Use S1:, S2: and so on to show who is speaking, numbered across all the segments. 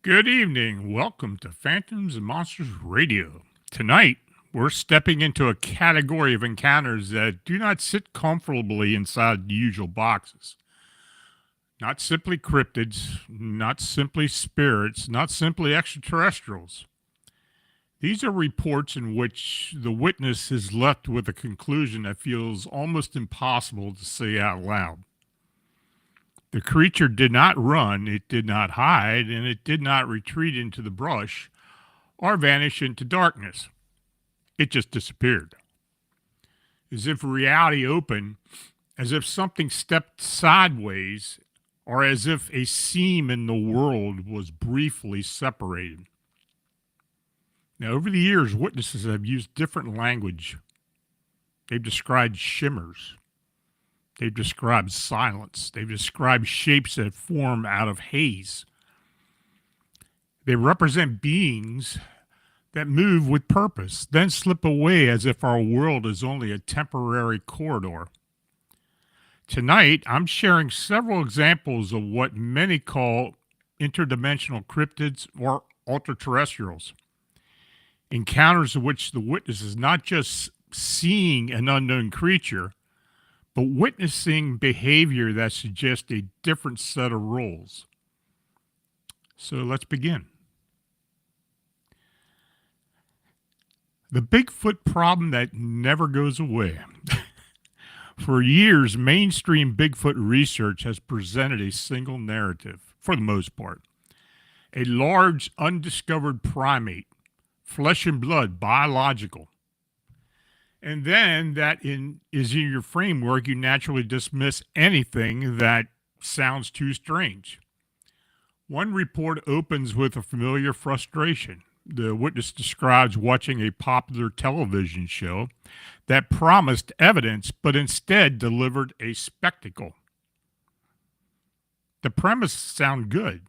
S1: Good evening. Welcome to Phantoms and Monsters Radio. Tonight, we're stepping into a category of encounters that do not sit comfortably inside the usual boxes. Not simply cryptids, not simply spirits, not simply extraterrestrials. These are reports in which the witness is left with a conclusion that feels almost impossible to say out loud. The creature did not run, it did not hide, and it did not retreat into the brush or vanish into darkness. It just disappeared. As if reality opened, as if something stepped sideways, or as if a seam in the world was briefly separated. Now, over the years, witnesses have used different language. They've described shimmers. They've described silence. They've described shapes that form out of haze. They represent beings that move with purpose, then slip away as if our world is only a temporary corridor. Tonight, I'm sharing several examples of what many call interdimensional cryptids or ultra-terrestrials. Encounters in which the witness is not just seeing an unknown creature, but witnessing behavior that suggests a different set of roles. So let's begin. The Bigfoot problem that never goes away. For years, mainstream Bigfoot research has presented a single narrative, for the most part. A large, undiscovered primate, flesh and blood, biological. And then that is in your framework, you naturally dismiss anything that sounds too strange. One report opens with a familiar frustration. The witness describes watching a popular television show that promised evidence, but instead delivered a spectacle. The premise sounds good.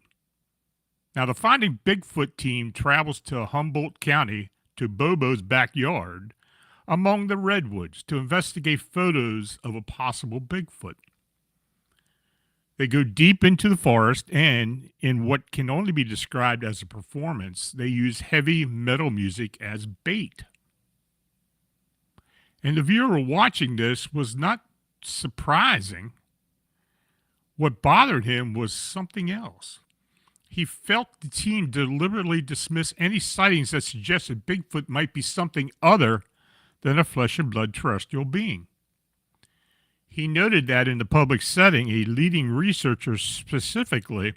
S1: Now, the Finding Bigfoot team travels to Humboldt County to Bobo's backyard among the redwoods to investigate photos of a possible Bigfoot. They go deep into the forest and, in what can only be described as a performance, they use heavy metal music as bait. And the viewer watching this was not surprising. What bothered him was something else. He felt the team deliberately dismiss any sightings that suggested Bigfoot might be something other than a flesh and blood terrestrial being. He noted that in the public setting, a leading researcher specifically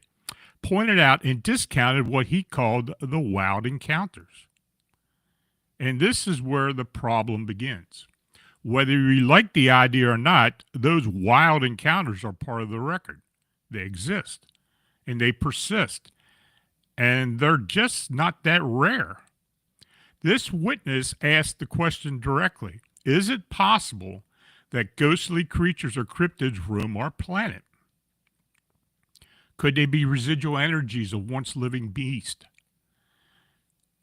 S1: pointed out and discounted what he called the wild encounters. And this is where the problem begins. Whether you like the idea or not, those wild encounters are part of the record. They exist and they persist, and they're just not that rare. This witness asked the question directly: is it possible that ghostly creatures or cryptids roam our planet? Could they be residual energies of once living beasts?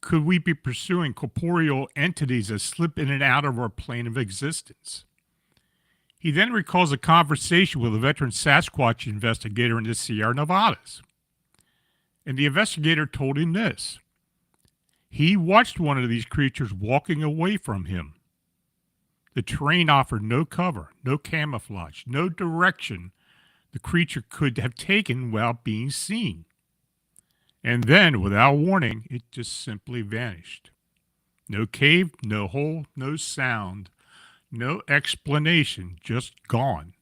S1: Could we be pursuing corporeal entities that slip in and out of our plane of existence? He then recalls a conversation with a veteran Sasquatch investigator in the Sierra Nevadas. And the investigator told him this: he watched one of these creatures walking away from him. The terrain offered no cover, no camouflage, no direction the creature could have taken without being seen. And then, without warning, it just simply vanished. No cave, no hole, no sound, no explanation, just gone.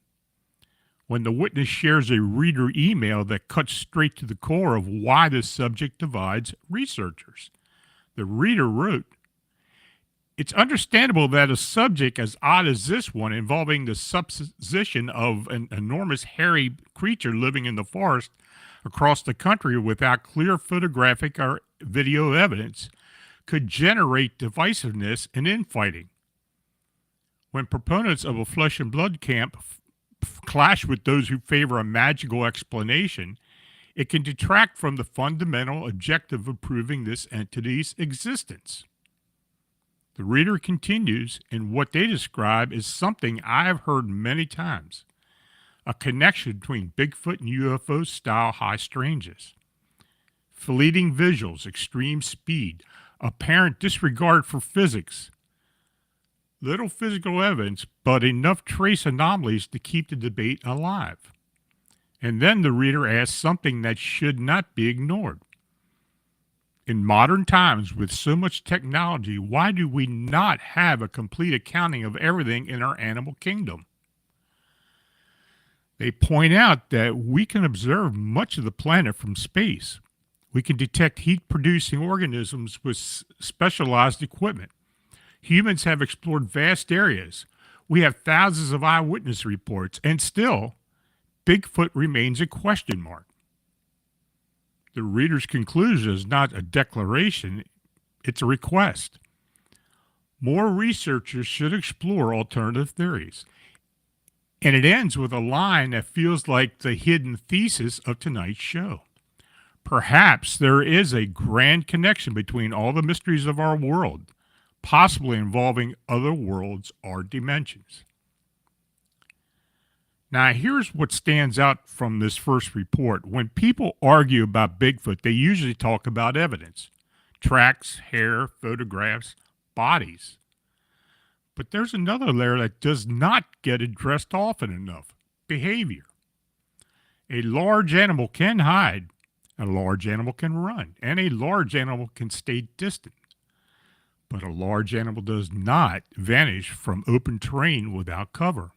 S1: When the witness shares a reader email that cuts straight to the core of why the subject divides researchers, the reader wrote, "It's understandable that a subject as odd as this one, involving the supposition of an enormous hairy creature living in the forest across the country without clear photographic or video evidence, could generate divisiveness and infighting. When proponents of a flesh and blood camp clash with those who favor a magical explanation, it can detract from the fundamental objective of proving this entity's existence." The reader continues, and what they describe is something I have heard many times: a connection between Bigfoot and UFO-style high strangeness. Fleeting visuals, extreme speed, apparent disregard for physics. Little physical evidence, but enough trace anomalies to keep the debate alive. And then the reader asks something that should not be ignored. In modern times, with so much technology, why do we not have a complete accounting of everything in our animal kingdom? They point out that we can observe much of the planet from space. We can detect heat-producing organisms with specialized equipment. Humans have explored vast areas. We have thousands of eyewitness reports, and still, Bigfoot remains a question mark. The reader's conclusion is not a declaration, it's a request. More researchers should explore alternative theories. And it ends with a line that feels like the hidden thesis of tonight's show. Perhaps there is a grand connection between all the mysteries of our world, possibly involving other worlds or dimensions. Now, here's what stands out from this first report. When people argue about Bigfoot, they usually talk about evidence: tracks, hair, photographs, bodies. But there's another layer that does not get addressed often enough: behavior. A large animal can hide, a large animal can run, and a large animal can stay distant. But a large animal does not vanish from open terrain without cover.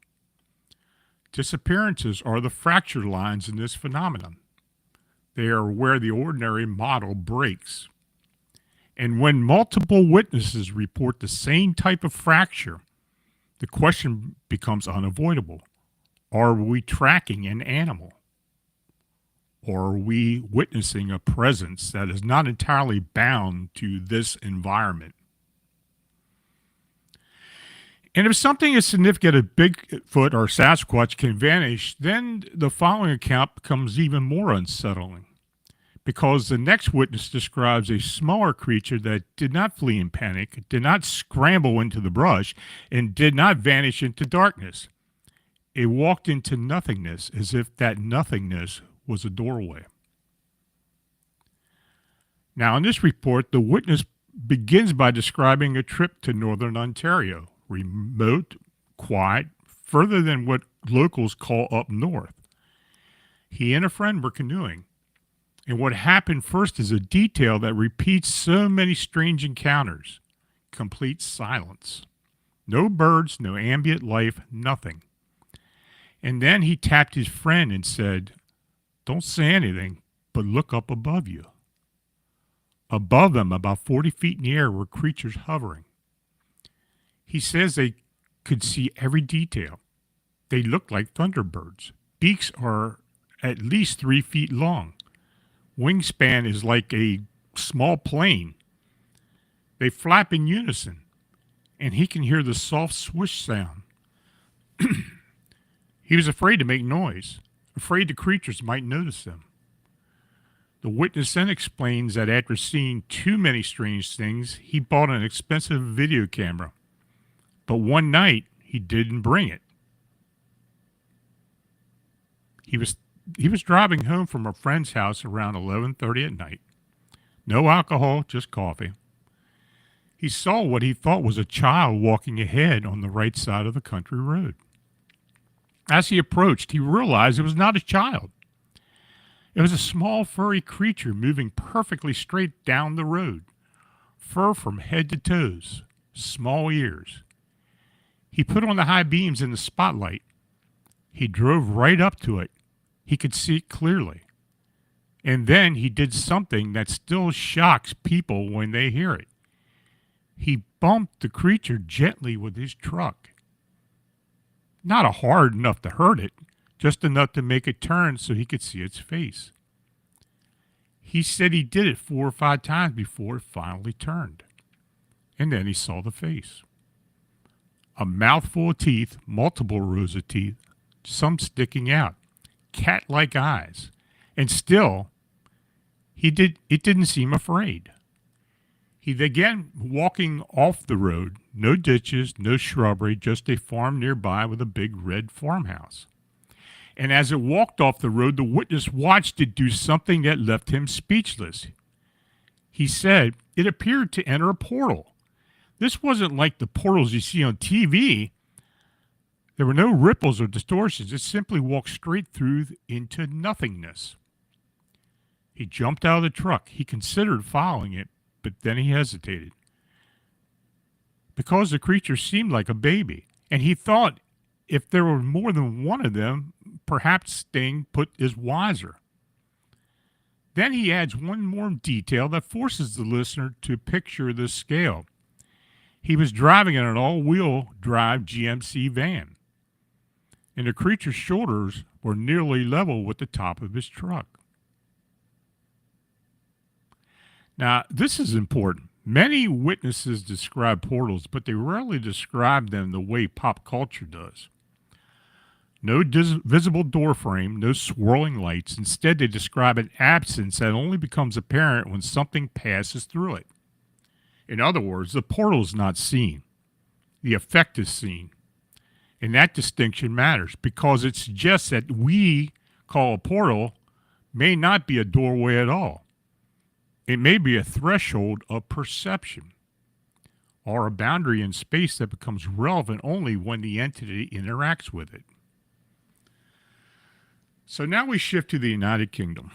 S1: Disappearances are the fracture lines in this phenomenon. They are where the ordinary model breaks. And when multiple witnesses report the same type of fracture, the question becomes unavoidable. Are we tracking an animal? Or are we witnessing a presence that is not entirely bound to this environment? And if something as significant as Bigfoot or Sasquatch can vanish, then the following account becomes even more unsettling, because the next witness describes a smaller creature that did not flee in panic, did not scramble into the brush, and did not vanish into darkness. It walked into nothingness, as if that nothingness was a doorway. Now, in this report, the witness begins by describing a trip to northern Ontario. Remote, quiet, further than what locals call up north. He and a friend were canoeing, and what happened first is a detail that repeats so many strange encounters: complete silence. No birds, no ambient life, nothing. And then he tapped his friend and said, "Don't say anything, but look up above you." Above them, about 40 feet in the air, were creatures hovering. He says they could see every detail. They looked like thunderbirds. Beaks are at least 3 feet long. Wingspan is like a small plane. They flap in unison, and he can hear the soft swish sound. He was afraid to make noise, afraid the creatures might notice them. The witness then explains that after seeing too many strange things, he bought an expensive video camera. But one night, he didn't bring it. He was driving home from a friend's house around 11:30 at night. No alcohol, just coffee. He saw what he thought was a child walking ahead on the right side of the country road. As he approached, he realized it was not a child. It was a small furry creature moving perfectly straight down the road, fur from head to toes, small ears. He put on the high beams in the spotlight. He drove right up to it. He could see it clearly. And then he did something that still shocks people when they hear it. He bumped the creature gently with his truck. Not hard enough to hurt it, just enough to make it turn so he could see its face. He said he did it 4 or 5 times before it finally turned. And then he saw the face. A mouthful of teeth, multiple rows of teeth, some sticking out, cat-like eyes. And still, it didn't seem afraid. He began walking off the road, no ditches, no shrubbery, just a farm nearby with a big red farmhouse. And as it walked off the road, the witness watched it do something that left him speechless. He said it appeared to enter a portal. This wasn't like the portals you see on TV. There were no ripples or distortions. It simply walked straight through into nothingness. He jumped out of the truck. He considered following it, but then he hesitated. Because the creature seemed like a baby, and he thought if there were more than one of them, perhaps staying put is wiser. Then he adds one more detail that forces the listener to picture the scale. He was driving in an all-wheel drive GMC van, and the creature's shoulders were nearly level with the top of his truck. Now, this is important. Many witnesses describe portals, but they rarely describe them the way pop culture does. No visible doorframe, no swirling lights. Instead, they describe an absence that only becomes apparent when something passes through it. In other words, the portal is not seen. The effect is seen. And that distinction matters because it suggests that we call a portal may not be a doorway at all. It may be a threshold of perception or a boundary in space that becomes relevant only when the entity interacts with it. So now we shift to the United Kingdom.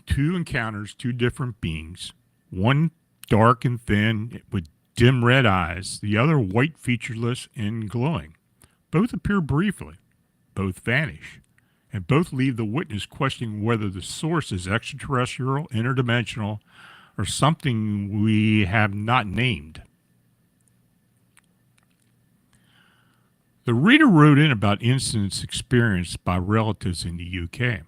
S1: 2 encounters, 2 different beings. One dark and thin with dim red eyes, the other white, featureless, and glowing. Both appear briefly. Both vanish. And both leave the witness questioning whether the source is extraterrestrial, interdimensional, or something we have not named. The reader wrote in about incidents experienced by relatives in the UK.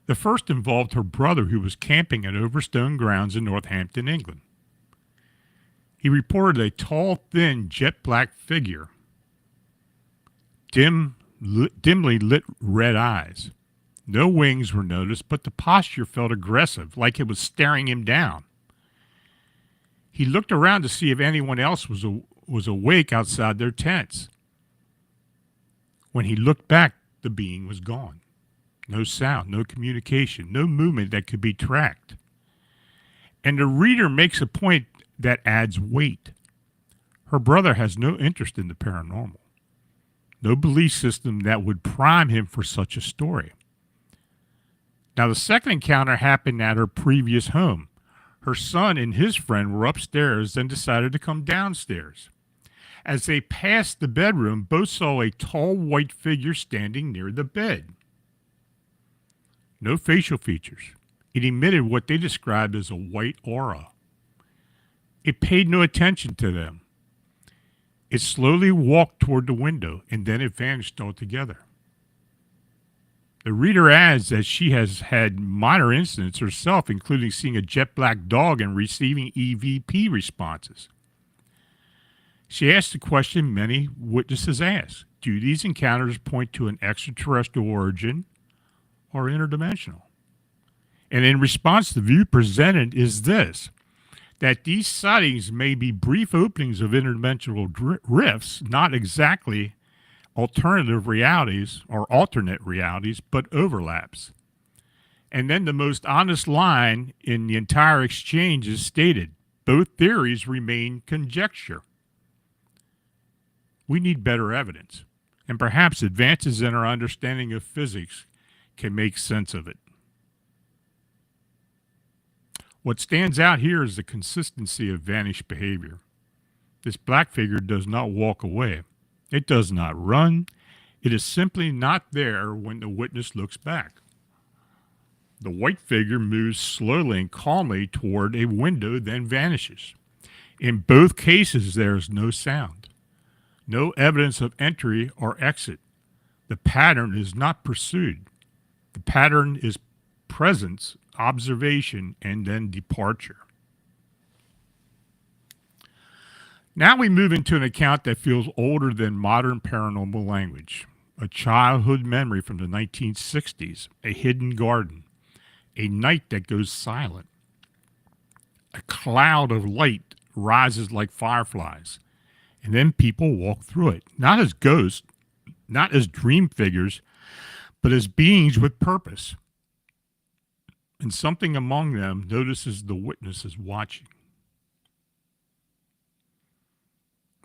S1: The first involved her brother who was camping at Overstone Grounds in Northampton, England. He reported a tall, thin, jet black figure, dimly lit red eyes. No wings were noticed, but the posture felt aggressive, like it was staring him down. He looked around to see if anyone else was awake outside their tents. When he looked back, the being was gone. No sound, no communication, no movement that could be tracked. And the reader makes a point that adds weight. Her brother has no interest in the paranormal, no belief system that would prime him for such a story. Now, the second encounter happened at her previous home. Her son and his friend were upstairs and decided to come downstairs. As they passed the bedroom, both saw a tall white figure standing near the bed. No facial features. It emitted what they described as a white aura. It paid no attention to them. It slowly walked toward the window, and then it vanished altogether. The reader adds that she has had minor incidents herself, including seeing a jet black dog and receiving EVP responses. She asked the question many witnesses ask: do these encounters point to an extraterrestrial origin or interdimensional? And in response, the view presented is this: that these sightings may be brief openings of interdimensional rifts, not exactly alternative realities or alternate realities, but overlaps. And then the most honest line in the entire exchange is stated: both theories remain conjecture. We need better evidence, and perhaps advances in our understanding of physics can make sense of it. What stands out here is the consistency of vanished behavior. This black figure does not walk away. It does not run. It is simply not there when the witness looks back. The white figure moves slowly and calmly toward a window, then vanishes. In both cases, there is no sound, no evidence of entry or exit. The pattern is not pursued. The pattern is presence, observation, and then departure. Now we move into an account that feels older than modern paranormal language. A childhood memory from the 1960s, a hidden garden, a night that goes silent. A cloud of light rises like fireflies, and then people walk through it, not as ghosts, not as dream figures, but as beings with purpose. And something among them notices the witness is watching.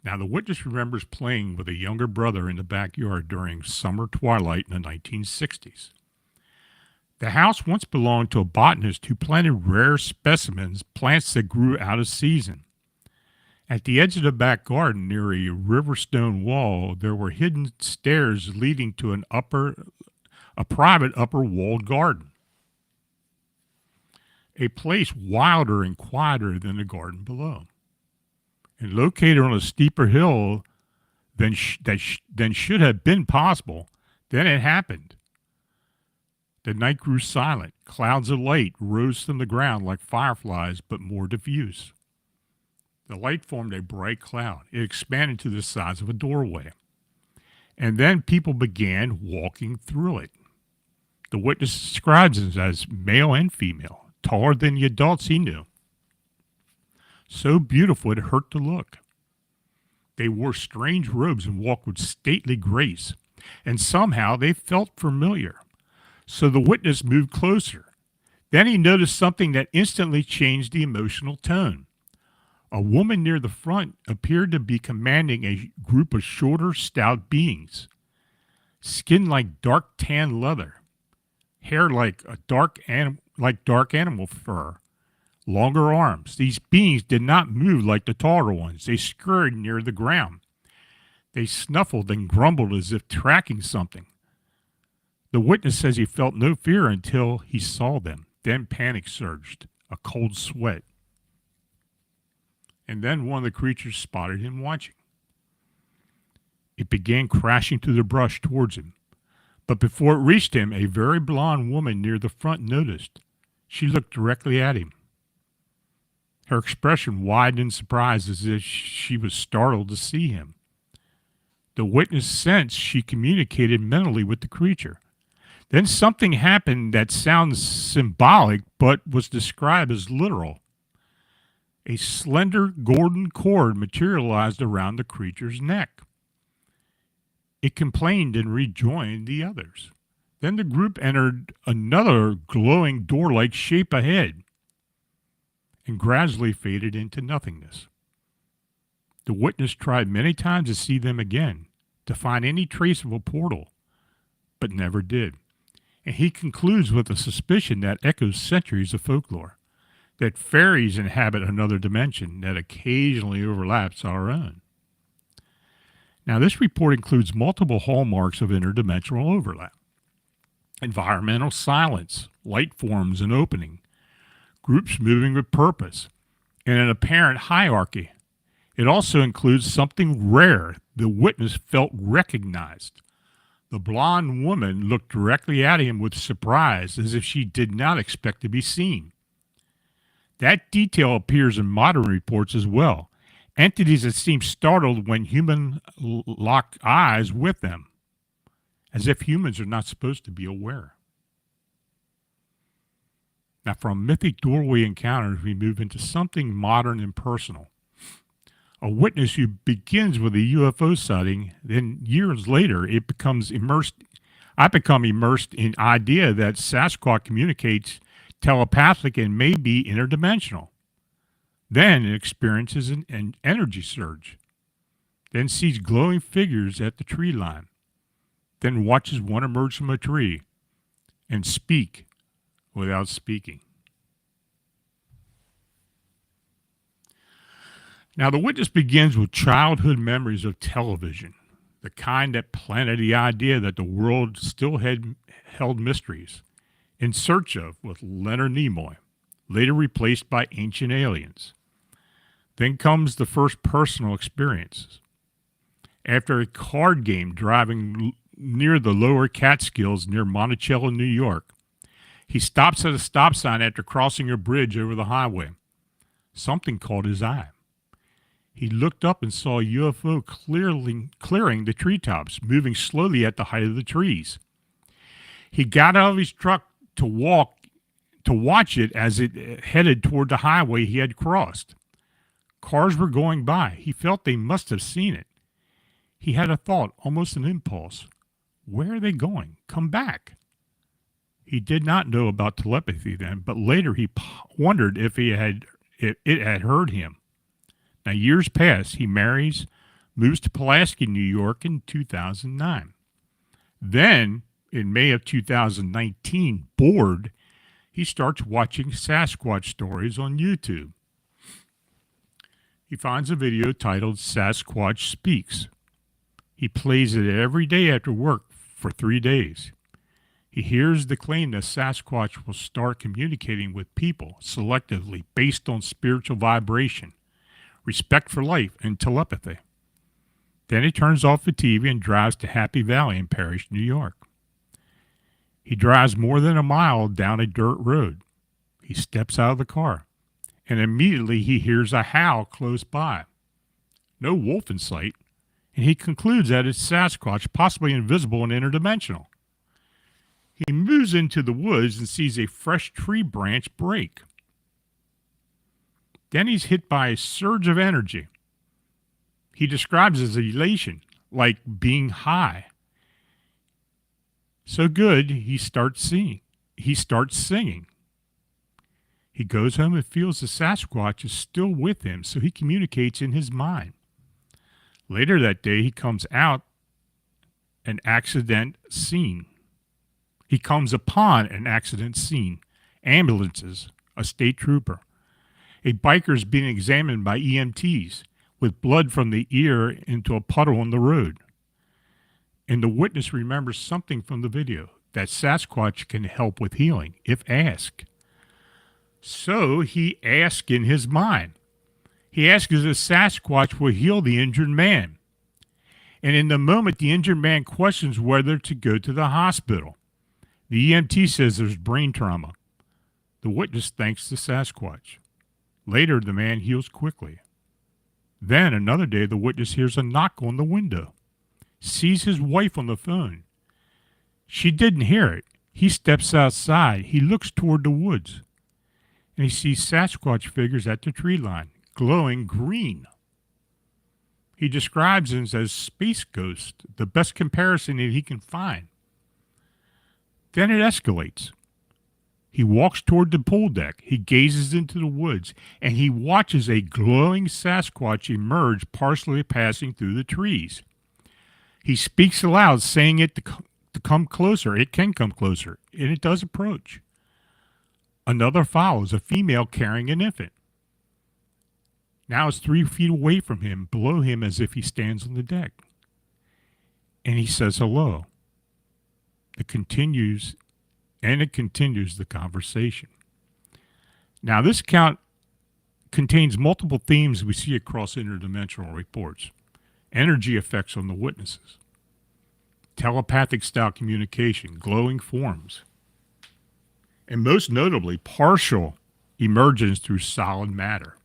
S1: Now, the witness remembers playing with a younger brother in the backyard during summer twilight in the 1960s. The house once belonged to a botanist who planted rare specimens, plants that grew out of season. At the edge of the back garden, near a river stone wall, there were hidden stairs leading to a private upper walled garden. A place wilder and quieter than the garden below, and located on a steeper hill than should have been possible. Then it happened. The night grew silent. Clouds of light rose from the ground like fireflies, but more diffuse. The light formed a bright cloud. It expanded to the size of a doorway. And then people began walking through it. The witness describes it as male and female, taller than the adults he knew. So beautiful it hurt to look. They wore strange robes and walked with stately grace, and somehow they felt familiar. So the witness moved closer. Then he noticed something that instantly changed the emotional tone. A woman near the front appeared to be commanding a group of shorter, stout beings. Skin like dark tan leather, hair like dark animal fur, longer arms. These beings did not move like the taller ones. They scurried near the ground. They snuffled and grumbled as if tracking something. The witness says he felt no fear until he saw them. Then panic surged, a cold sweat. And then one of the creatures spotted him watching. It began crashing through the brush towards him. But before it reached him, a very blonde woman near the front noticed. She looked directly at him. Her expression widened in surprise as if she was startled to see him. The witness sensed she communicated mentally with the creature. Then something happened that sounds symbolic but was described as literal. A slender golden cord materialized around the creature's neck. It complained and rejoined the others. Then the group entered another glowing door-like shape ahead and gradually faded into nothingness. The witness tried many times to see them again, to find any trace of a portal, but never did. And he concludes with a suspicion that echoes centuries of folklore, that fairies inhabit another dimension that occasionally overlaps our own. Now, this report includes multiple hallmarks of interdimensional overlap: environmental silence, light forms and opening, groups moving with purpose, and an apparent hierarchy. It also includes something rare. The witness felt recognized. The blonde woman looked directly at him with surprise, as if she did not expect to be seen. That detail appears in modern reports as well. Entities that seem startled when humans lock eyes with them, as if humans are not supposed to be aware. Now, from mythic doorway encounters, we move into something modern and personal. A witness who begins with a UFO sighting, then years later, I become immersed in idea that Sasquatch communicates telepathic and may be interdimensional. Then it experiences an energy surge. Then sees glowing figures at the tree line. Then watches one emerge from a tree and speak without speaking. Now, the witness begins with childhood memories of television, the kind that planted the idea that the world still held mysteries, In Search of with Leonard Nimoy, later replaced by Ancient Aliens. Then comes the first personal experiences. After a card game driving near the lower Catskills near Monticello, New York, he stops at a stop sign after crossing a bridge over the highway. Something caught his eye. He looked up and saw a UFO clearing the treetops, moving slowly at the height of the trees. He got out of his truck to watch it as it headed toward the highway he had crossed. Cars were going by. He felt they must have seen it. He had a thought, almost an impulse. Where are they going? Come back. He did not know about telepathy then, but later he wondered if it had heard him. Now, years pass. He marries, moves to Pulaski, New York in 2009. Then, in May of 2019, bored, he starts watching Sasquatch stories on YouTube. He finds a video titled Sasquatch Speaks. He plays it every day after work for 3 days. He hears the claim that Sasquatch will start communicating with people selectively based on spiritual vibration, respect for life, and telepathy. Then he turns off the TV and drives to Happy Valley in Parrish, New York. He drives more than a mile down a dirt road. He steps out of the car, and immediately he hears a howl close by. No wolf in sight, and he concludes that it's Sasquatch, possibly invisible and interdimensional. He moves into the woods and sees a fresh tree branch break. Then he's hit by a surge of energy. He describes it as elation, like being high. So good, he starts singing. He goes home and feels the Sasquatch is still with him, so he communicates in his mind. Later that day, he comes upon an accident scene. Ambulances, a state trooper. A biker is being examined by EMTs with blood from the ear into a puddle on the road. And the witness remembers something from the video, that Sasquatch can help with healing, if asked. So he asks in his mind. He asks if Sasquatch will heal the injured man. And in the moment, the injured man questions whether to go to the hospital. The EMT says there's brain trauma. The witness thanks the Sasquatch. Later, the man heals quickly. Then, another day, the witness hears a knock on the window. Sees his wife on the phone. She didn't hear it. He steps outside. He looks toward the woods. And he sees Sasquatch figures at the tree line, glowing green. He describes them as space ghosts, the best comparison that he can find. Then it escalates. He walks toward the pool deck. He gazes into the woods, and he watches a glowing Sasquatch emerge, partially passing through the trees. He speaks aloud, saying it to come closer. It can come closer, and it does approach. Another follows, a female carrying an infant. Now it's 3 feet away from him, below him as if he stands on the deck. and he says hello. It continues the conversation. Now, this account contains multiple themes we see across interdimensional reports. Energy effects on the witnesses, telepathic style communication, glowing forms, and most notably, partial emergence through solid matter.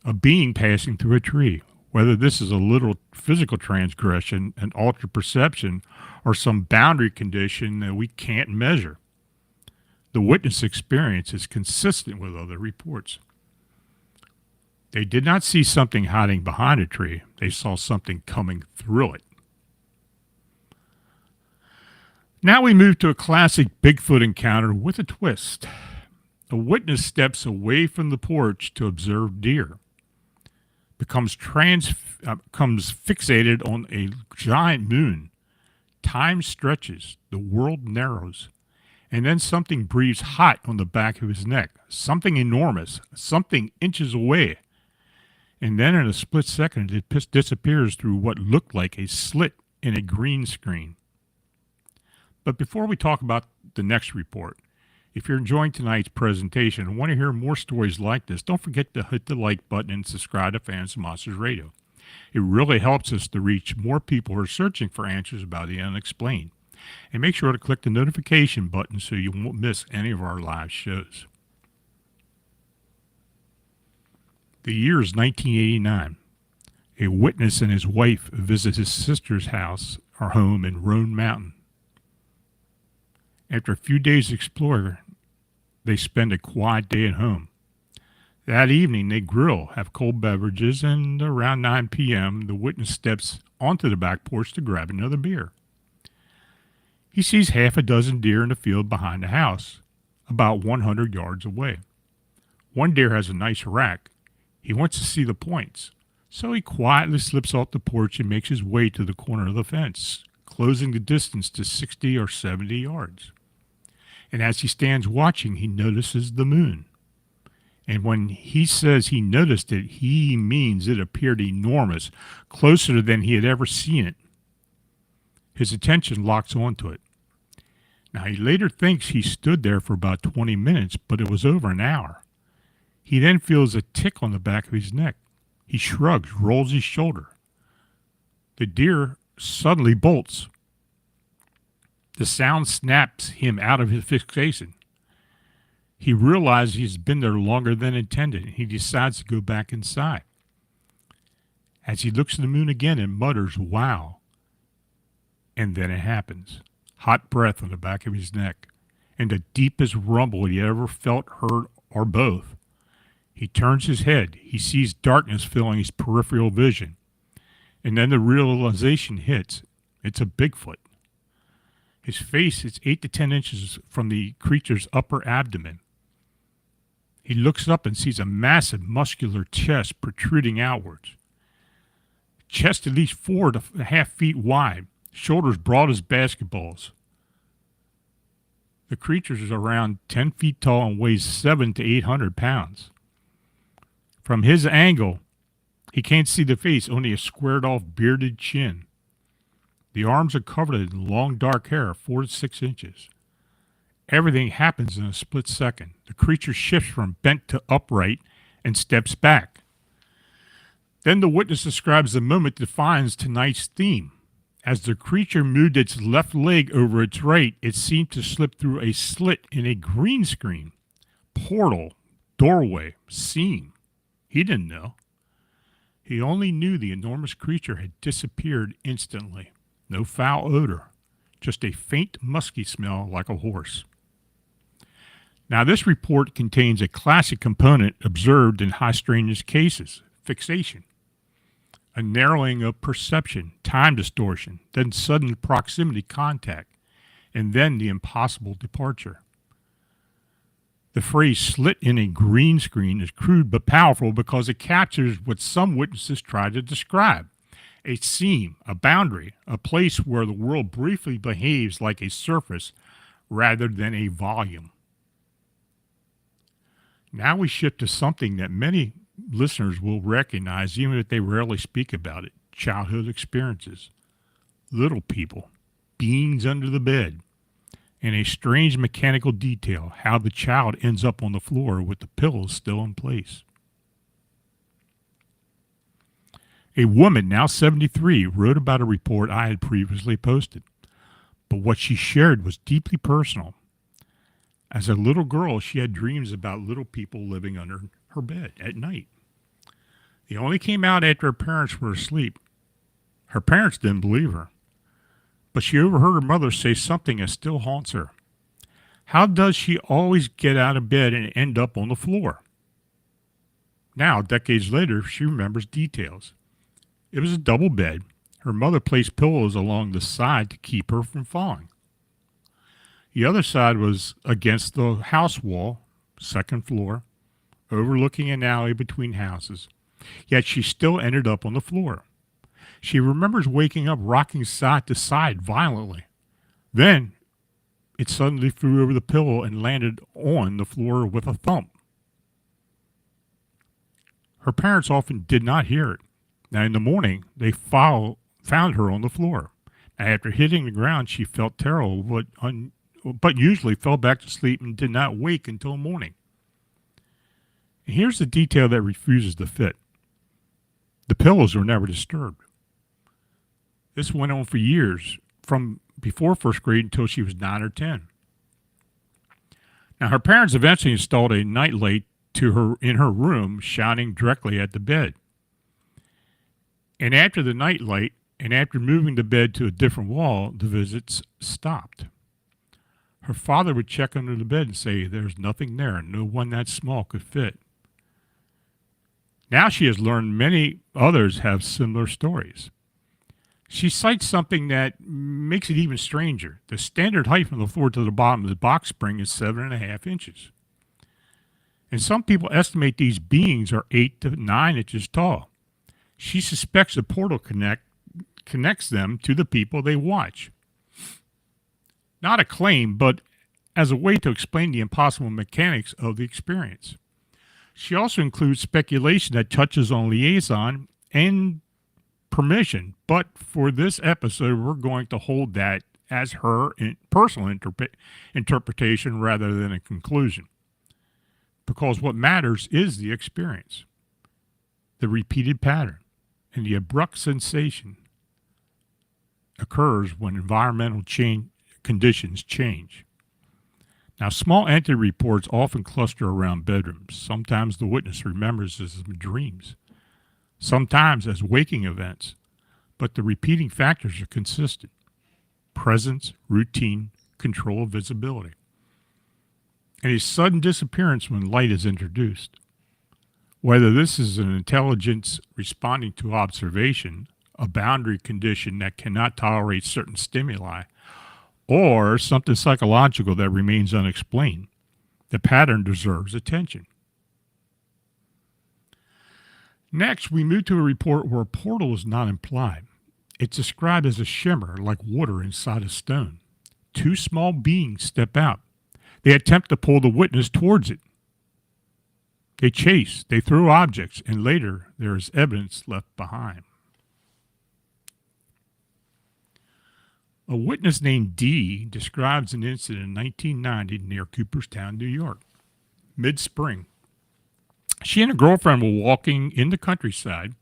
S1: A being passing through a tree, whether this is a literal physical transgression, an altered perception, or some boundary condition that we can't measure. The witness experience is consistent with other reports. They did not see something hiding behind a tree. They saw something coming through it. Now we move to a classic Bigfoot encounter with a twist. A witness steps away from the porch to observe deer, becomes fixated on a giant moon. Time stretches, the world narrows, and then something breathes hot on the back of his neck, something enormous, something inches away. And then in a split second, it disappears through what looked like a slit in a green screen. But before we talk about the next report, if you're enjoying tonight's presentation and want to hear more stories like this, don't forget to hit the like button and subscribe to Phantoms and Monsters Radio. It really helps us to reach more people who are searching for answers about the unexplained. And make sure to click the notification button so you won't miss any of our live shows. The year is 1989. A witness and his wife visit his sister's house or home in Roan Mountain. After a few days exploring, they spend a quiet day at home. That evening, they grill, have cold beverages, and around 9 p.m., the witness steps onto the back porch to grab another beer. He sees half a dozen deer in the field behind the house, about 100 yards away. One deer has a nice rack. He wants to see the points, so he quietly slips off the porch and makes his way to the corner of the fence, closing the distance to 60 or 70 yards. And as he stands watching, he notices the moon. And when he says he noticed it, he means it appeared enormous, closer than he had ever seen it. His attention locks onto it. Now, he later thinks he stood there for about 20 minutes, but it was over an hour. He then feels a tick on the back of his neck. He shrugs, rolls his shoulder. The deer suddenly bolts. The sound snaps him out of his fixation. He realizes he's been there longer than intended, and he decides to go back inside. As he looks at the moon again and mutters, "Wow." And then it happens. Hot breath on the back of his neck, and the deepest rumble he ever felt, heard, or both. He turns his head. He sees darkness filling his peripheral vision. And then the realization hits. It's a Bigfoot. His face is 8 to 10 inches from the creature's upper abdomen. He looks up and sees a massive muscular chest protruding outwards. Chest at least 4.5 feet wide, shoulders broad as basketballs. The creature is around 10 feet tall and weighs 700 to 800 pounds. From his angle, he can't see the face, only a squared-off bearded chin. The arms are covered in long dark hair, 4 to 6 inches. Everything happens in a split second. The creature shifts from bent to upright and steps back. Then the witness describes the moment that defines tonight's theme. As the creature moved its left leg over its right, it seemed to slip through a slit in a green screen. Portal, doorway, seam. He didn't know. He only knew the enormous creature had disappeared instantly. No foul odor, just a faint musky smell like a horse. Now, this report contains a classic component observed in high strangeness cases: fixation, a narrowing of perception, time distortion, then sudden proximity contact, and then the impossible departure. The phrase "slit in a green screen" is crude but powerful because it captures what some witnesses try to describe: a seam, a boundary, a place where the world briefly behaves like a surface rather than a volume. Now we shift to something that many listeners will recognize even if they rarely speak about it: childhood experiences, little people, beings under the bed, and a strange mechanical detail how the child ends up on the floor with the pillows still in place. A woman, now 73, wrote about a report I had previously posted, but what she shared was deeply personal. As a little girl, she had dreams about little people living under her bed at night. They only came out after her parents were asleep. Her parents didn't believe her, but she overheard her mother say something that still haunts her. How does she always get out of bed and end up on the floor? Now, decades later, she remembers details. It was a double bed. Her mother placed pillows along the side to keep her from falling. The other side was against the house wall, second floor, overlooking an alley between houses. Yet she still ended up on the floor. She remembers waking up rocking side to side violently. Then it suddenly flew over the pillow and landed on the floor with a thump. Her parents often did not hear it. Now in the morning, they found her on the floor. Now, after hitting the ground, she felt terrible, but usually fell back to sleep and did not wake until morning. And here's the detail that refuses to fit. The pillows were never disturbed. This went on for years, from before first grade until she was 9 or 10. Now, her parents eventually installed a nightlight in her room, shining directly at the bed. And after the nightlight, and after moving the bed to a different wall, the visits stopped. Her father would check under the bed and say, "There's nothing there. No one that small could fit." Now she has learned many others have similar stories. She cites something that makes it even stranger. The standard height from the floor to the bottom of the box spring is 7.5 inches. And some people estimate these beings are 8 to 9 inches tall. She suspects a portal connects them to the people they watch. Not a claim, but as a way to explain the impossible mechanics of the experience. She also includes speculation that touches on liaison and permission, but for this episode, we're going to hold that as her personal interpretation rather than a conclusion. Because what matters is the experience, the repeated pattern, and the abrupt sensation occurs when environmental conditions change. Now, small entity reports often cluster around bedrooms. Sometimes the witness remembers as dreams, sometimes as waking events, but the repeating factors are consistent: presence, routine, control of visibility, and a sudden disappearance when light is introduced. Whether this is an intelligence responding to observation, a boundary condition that cannot tolerate certain stimuli, or something psychological that remains unexplained, the pattern deserves attention. Next, we move to a report where a portal is not implied. It's described as a shimmer like water inside a stone. Two small beings step out. They attempt to pull the witness towards it. They chase, they throw objects, and later there is evidence left behind. A witness named Dee describes an incident in 1990 near Cooperstown, New York, mid-spring. She and a girlfriend were walking in the countryside.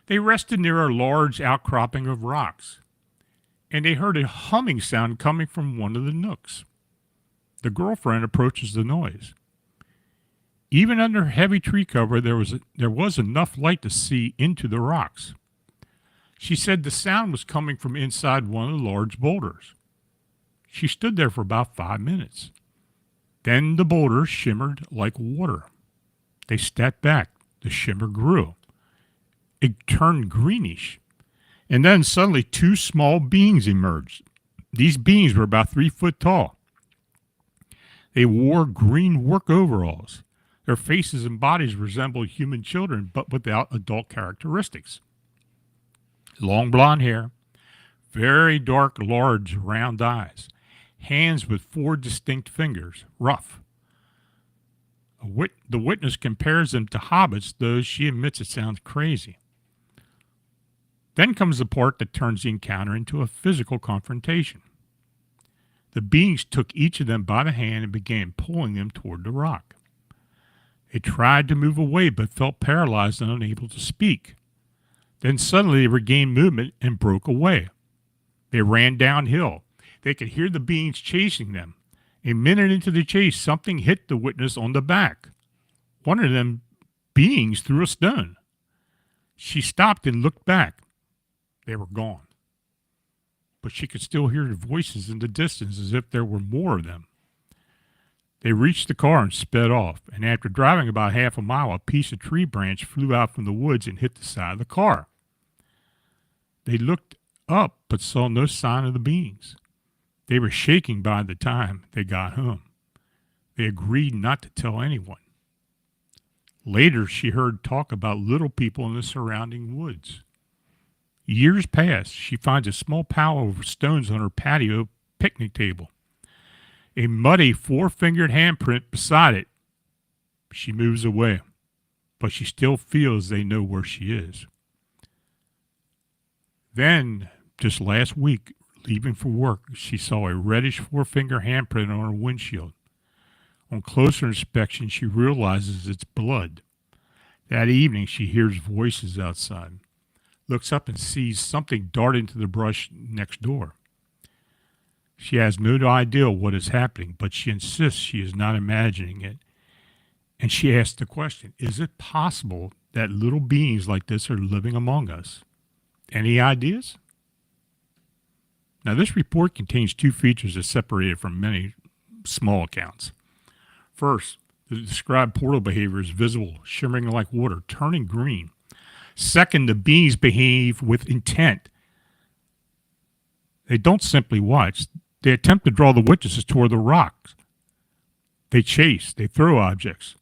S1: They rested near a large outcropping of rocks, and they heard a humming sound coming from one of the nooks. The girlfriend approaches the noise. Even under heavy tree cover, there was enough light to see into the rocks. She said the sound was coming from inside one of the large boulders. She stood there for about 5 minutes. Then the boulders shimmered like water. They stepped back. The shimmer grew. It turned greenish. And then suddenly 2 small beings emerged. These beings were about 3 foot tall. They wore green work overalls. Their faces and bodies resembled human children, but without adult characteristics. Long blonde hair, very dark, large, round eyes, hands with 4 distinct fingers, rough. The witness compares them to hobbits, though she admits it sounds crazy. Then comes the part that turns the encounter into a physical confrontation. The beings took each of them by the hand and began pulling them toward the rock. They tried to move away but felt paralyzed and unable to speak. Then suddenly they regained movement and broke away. They ran downhill. They could hear the beings chasing them. A minute into the chase, something hit the witness on the back. One of them beings threw a stone. She stopped and looked back. They were gone. But she could still hear the voices in the distance as if there were more of them. They reached the car and sped off, and after driving about half a mile, a piece of tree branch flew out from the woods and hit the side of the car. They looked up but saw no sign of the beings. They were shaking by the time they got home. They agreed not to tell anyone. Later, she heard talk about little people in the surrounding woods. Years passed. She finds a small pile of stones on her patio picnic table. A muddy four-fingered handprint beside it. She moves away, but she still feels they know where she is. Then, just last week, leaving for work, she saw a reddish four-finger handprint on her windshield. On closer inspection, she realizes it's blood. That evening, she hears voices outside, looks up and sees something dart into the brush next door. She has no idea what is happening, but she insists she is not imagining it. And she asks the question, is it possible that little beings like this are living among us? Any ideas? Now, this report contains two features that separate it from many small accounts. First, the described portal behavior is visible, shimmering like water, turning green. Second, the beings behave with intent. They don't simply watch. They attempt to draw the witnesses toward the rocks. They chase. They throw objects.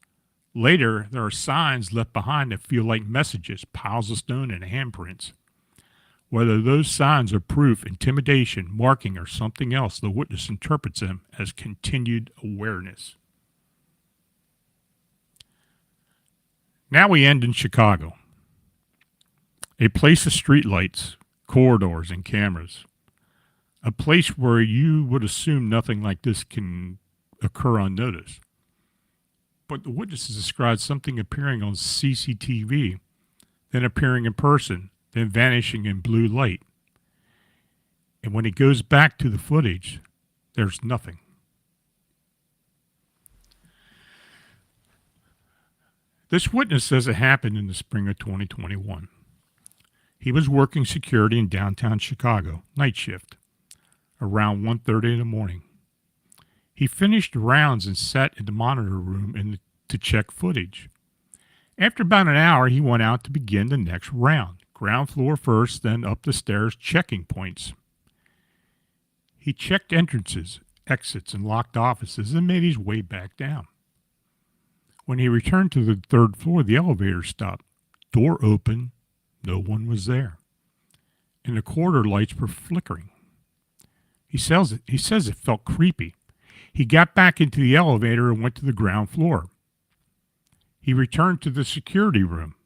S1: Later, there are signs left behind that feel like messages, piles of stone, and handprints. Whether those signs are proof, intimidation, marking, or something else, the witness interprets them as continued awareness. Now we end in Chicago, a place of streetlights, corridors, and cameras. A place where you would assume nothing like this can occur unnoticed. But the witnesses described something appearing on CCTV, then appearing in person, then vanishing in blue light. And when he goes back to the footage, there's nothing. This witness says it happened in the spring of 2021. He was working security in downtown Chicago, night shift, around 1:30 in the morning. He finished rounds and sat in the monitor room to check footage. After about an hour, he went out to begin the next round. Ground floor first, then up the stairs, checking points. He checked entrances, exits, and locked offices and made his way back down. When he returned to the third floor, the elevator stopped. Door open, no one was there. And the corridor lights were flickering. He says it felt creepy. He got back into the elevator and went to the ground floor. He returned to the security room.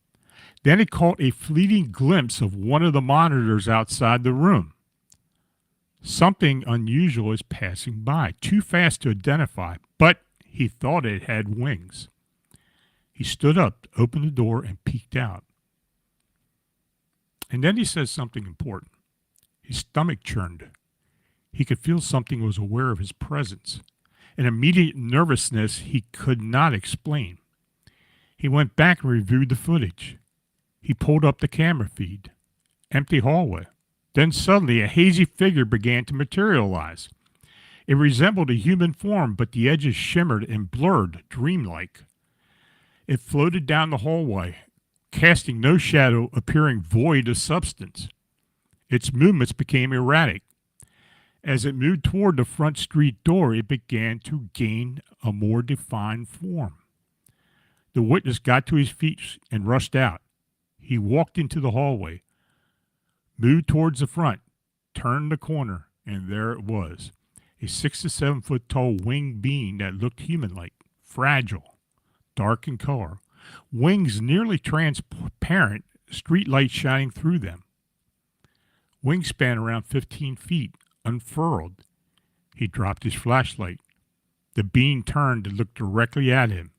S1: Then he caught a fleeting glimpse of one of the monitors outside the room. Something unusual is passing by, too fast to identify, but he thought it had wings. He stood up, opened the door, and peeked out. And then he says something important. His stomach churned. He could feel something was aware of his presence. An immediate nervousness he could not explain. He went back and reviewed the footage. He pulled up the camera feed. Empty hallway. Then suddenly a hazy figure began to materialize. It resembled a human form, but the edges shimmered and blurred, dreamlike. It floated down the hallway, casting no shadow, appearing void of substance. Its movements became erratic. As it moved toward the front street door, it began to gain a more defined form. The witness got to his feet and rushed out. He walked into the hallway, moved towards the front, turned the corner, and there it was. A 6 to 7 foot tall winged being that looked human-like, fragile, dark in color, wings nearly transparent, street light shining through them. wingspan around 15 feet, unfurled. He dropped his flashlight. The being turned and looked directly at him,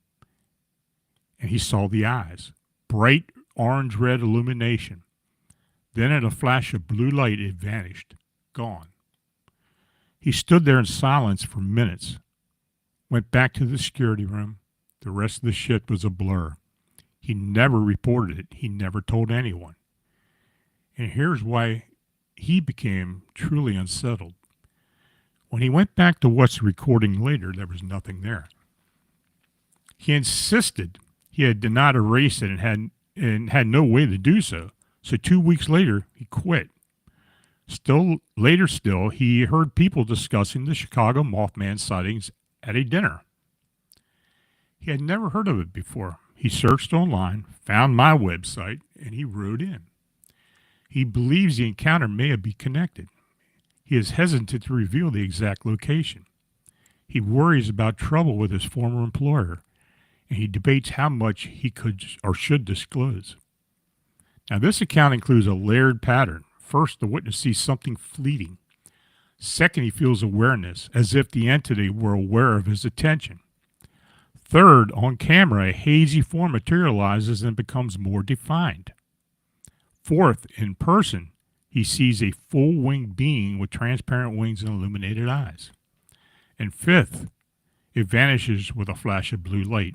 S1: and he saw the eyes, bright orange-red illumination. Then in a flash of blue light it vanished, gone. He stood there in silence for minutes, went back to the security room. The rest of the shit was a blur. He never reported it. He never told anyone. And here's why he became truly unsettled. When he went back to watch the recording later, there was nothing there. He insisted he did not erase it and had no way to do so. So 2 weeks later, he quit. Later, he heard people discussing the Chicago Mothman sightings at a dinner. He had never heard of it before. He searched online, found my website, and he wrote in. He believes the encounter may be connected. He is hesitant to reveal the exact location. He worries about trouble with his former employer, and he debates how much he could or should disclose. Now, this account includes a layered pattern. First, the witness sees something fleeting. Second, he feels awareness, as if the entity were aware of his attention. Third, on camera, a hazy form materializes and becomes more defined. Fourth, in person, he sees a full-winged being with transparent wings and illuminated eyes. And fifth, it vanishes with a flash of blue light.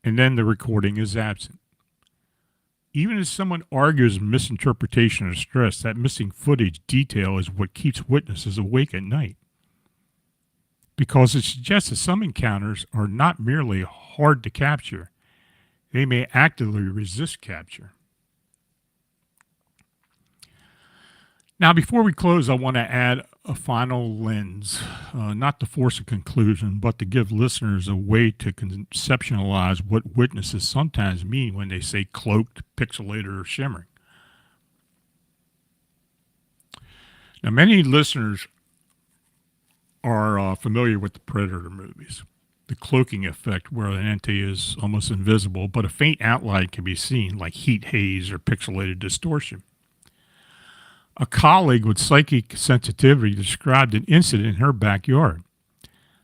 S1: And then the recording is absent. Even as someone argues misinterpretation or stress, that missing footage detail is what keeps witnesses awake at night. Because it suggests that some encounters are not merely hard to capture, they may actively resist capture. Now, before we close, I want to add a final lens, not to force a conclusion, but to give listeners a way to conceptualize what witnesses sometimes mean when they say cloaked, pixelated, or shimmering. Now, many listeners are familiar with the Predator movies, the cloaking effect where an entity is almost invisible, but a faint outline can be seen, like heat haze or pixelated distortion. A colleague with psychic sensitivity described an incident in her backyard.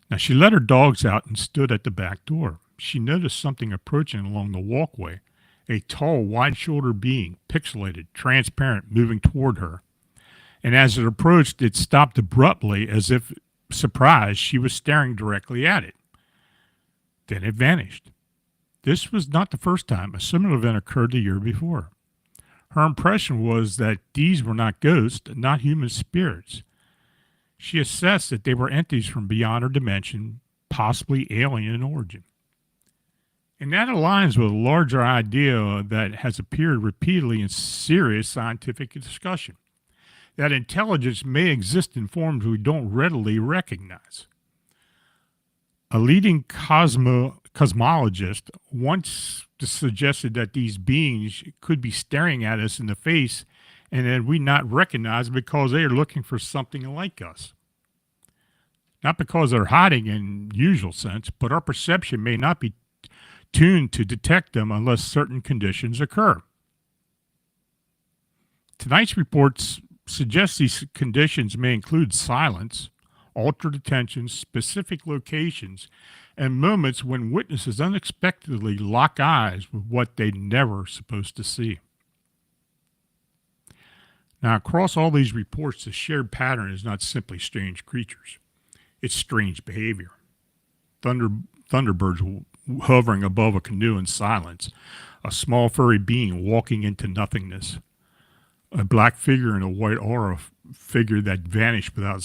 S1: Now, she let her dogs out and stood at the back door. She noticed something approaching along the walkway, a tall, wide-shouldered being, pixelated, transparent, moving toward her. And as it approached, it stopped abruptly as if surprised she was staring directly at it. Then it vanished. This was not the first time. A similar event occurred the year before. Her impression was that these were not ghosts, not human spirits. She assessed that they were entities from beyond her dimension, possibly alien in origin. And that aligns with a larger idea that has appeared repeatedly in serious scientific discussion, that intelligence may exist in forms we don't readily recognize. A leading cosmologist once suggested that these beings could be staring at us in the face and that we not recognize because they are looking for something like us. Not because they're hiding in usual sense, but our perception may not be tuned to detect them unless certain conditions occur. Tonight's reports suggest these conditions may include silence, altered attention, specific locations, and moments when witnesses unexpectedly lock eyes with what they never supposed to see. Now, across all these reports, the shared pattern is not simply strange creatures. It's strange behavior. Thunderbirds hovering above a canoe in silence, a small furry being walking into nothingness, a black figure in a white aura figure that vanished without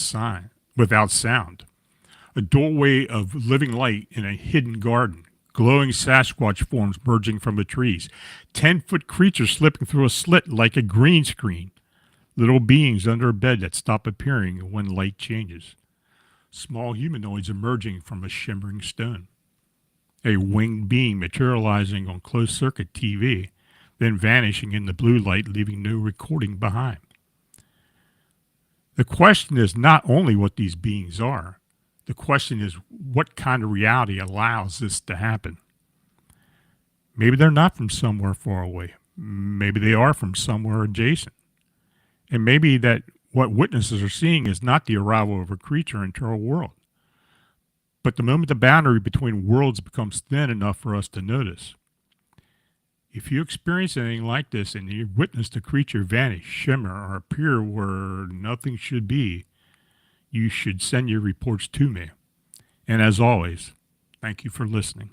S1: sound, a doorway of living light in a hidden garden, glowing Sasquatch forms merging from the trees, 10-foot creatures slipping through a slit like a green screen, little beings under a bed that stop appearing when light changes, small humanoids emerging from a shimmering stone, a winged being materializing on closed-circuit TV, then vanishing in the blue light, leaving no recording behind. The question is not only what these beings are, the question is what kind of reality allows this to happen. Maybe they're not from somewhere far away. Maybe they are from somewhere adjacent. And maybe that what witnesses are seeing is not the arrival of a creature into our world, but the moment the boundary between worlds becomes thin enough for us to notice. If you experience anything like this and you witness the creature vanish, shimmer, or appear where nothing should be, you should send your reports to me. And as always, thank you for listening.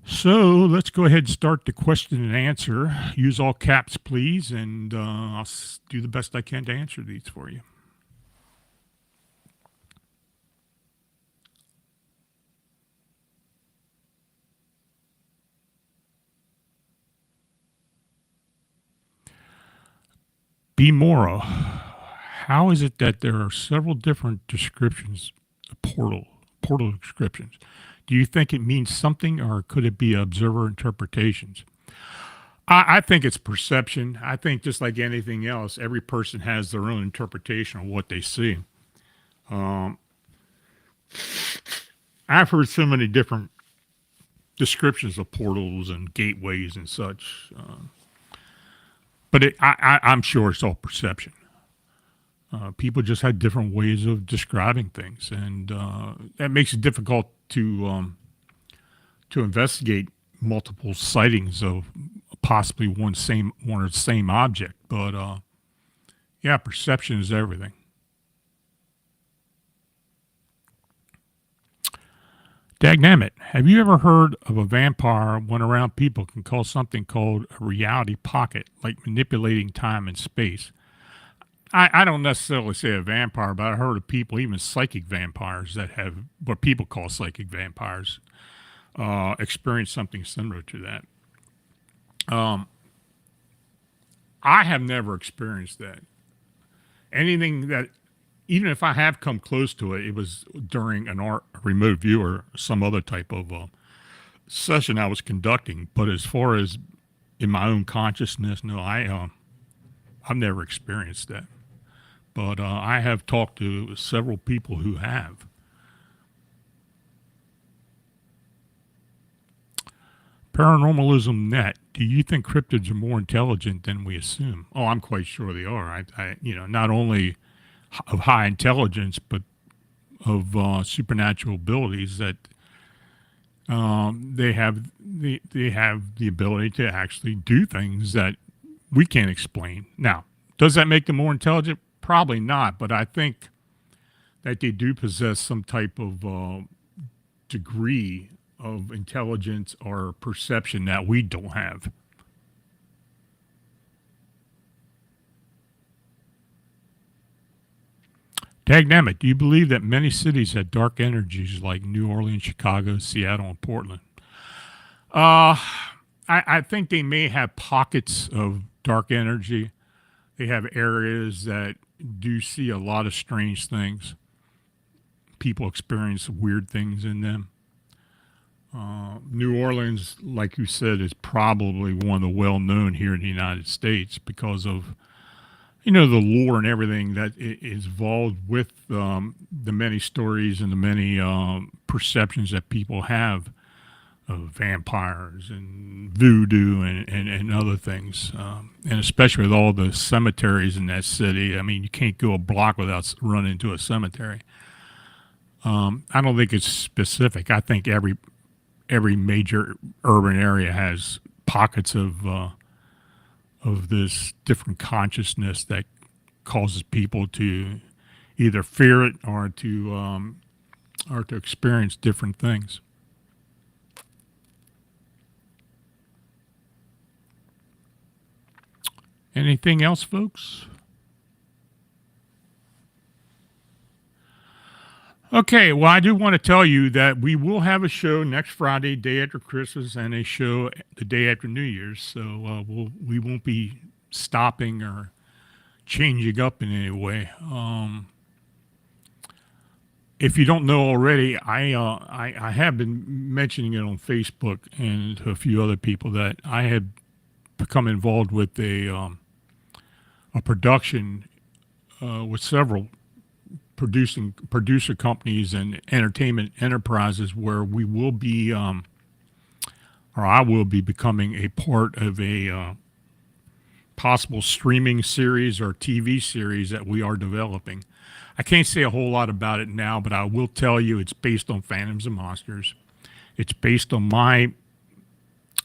S1: So let's go ahead and start the question and answer. Use all caps, please, and I'll do the best I can to answer these for you. B. Mora, how is it that there are several different descriptions, portal descriptions? Do you think it means something, or could it be observer interpretations? I think it's perception. I think just like anything else, every person has their own interpretation of what they see. I've heard so many different descriptions of portals and gateways and such, but I'm sure it's all perception. People just have different ways of describing things, and that makes it difficult to investigate multiple sightings of possibly one or the same object. But yeah, perception is everything. Dagnammit, have you ever heard of a vampire when around people can cause something called a reality pocket, like manipulating time and space? I don't necessarily say a vampire, but I heard of people, even psychic vampires, that have what people call psychic vampires, experience something similar to that. I have never experienced that. Anything that, even if I have come close to it, it was during a remote view or some other type of session I was conducting. But as far as in my own consciousness, no, I've never experienced that. But I have talked to several people who have. Paranormalism Net. Do you think cryptids are more intelligent than we assume? Oh, I'm quite sure they are. Not only of high intelligence, but of supernatural abilities that they have the ability to actually do things that we can't explain. Now, does that make them more intelligent? Probably not, but I think that they do possess some type of degree of intelligence or perception that we don't have. Dagnammit, do you believe that many cities had dark energies like New Orleans, Chicago, Seattle, and Portland? I think they may have pockets of dark energy. They have areas that do see a lot of strange things. People experience weird things in them. New Orleans, like you said, is probably one of the well-known here in the United States because of, the lore and everything that is involved with the many stories and the many perceptions that people have of vampires and voodoo and other things. And especially with all the cemeteries in that city. I mean, you can't go a block without running into a cemetery. I don't think it's specific. I think every major urban area has pockets of this different consciousness that causes people to either fear it or to experience different things. Anything else, folks? Okay, well, I do want to tell you that we will have a show next Friday, day after Christmas, and a show the day after New Year's. So we won't be stopping or changing up in any way. If you don't know already, I have been mentioning it on Facebook and to a few other people that I had become involved with a production with several producer companies and entertainment enterprises where we will be or I will be becoming a part of a possible streaming series or TV series that we are developing. I can't say a whole lot about it now, but I will tell you it's based on Phantoms and Monsters. It's based on my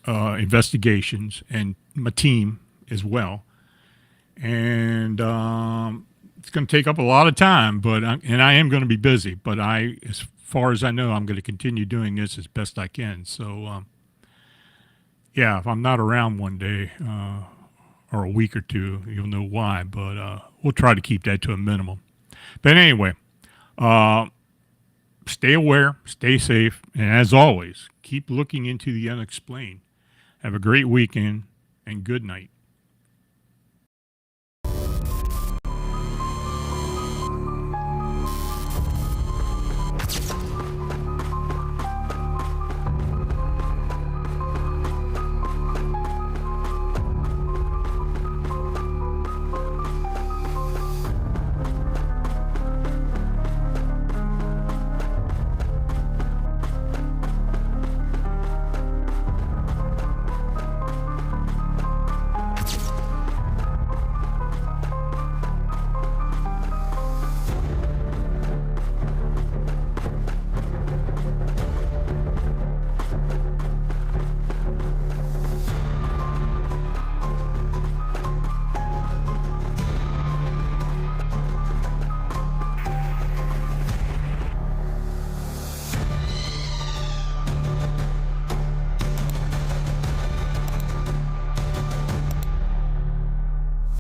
S1: investigations and my team as well. And it's going to take up a lot of time, and I am going to be busy. But as far as I know, I'm going to continue doing this as best I can. So, yeah, if I'm not around one day or a week or two, you'll know why. But we'll try to keep that to a minimum. But anyway, stay aware, stay safe, and as always, keep looking into the unexplained. Have a great weekend and good night.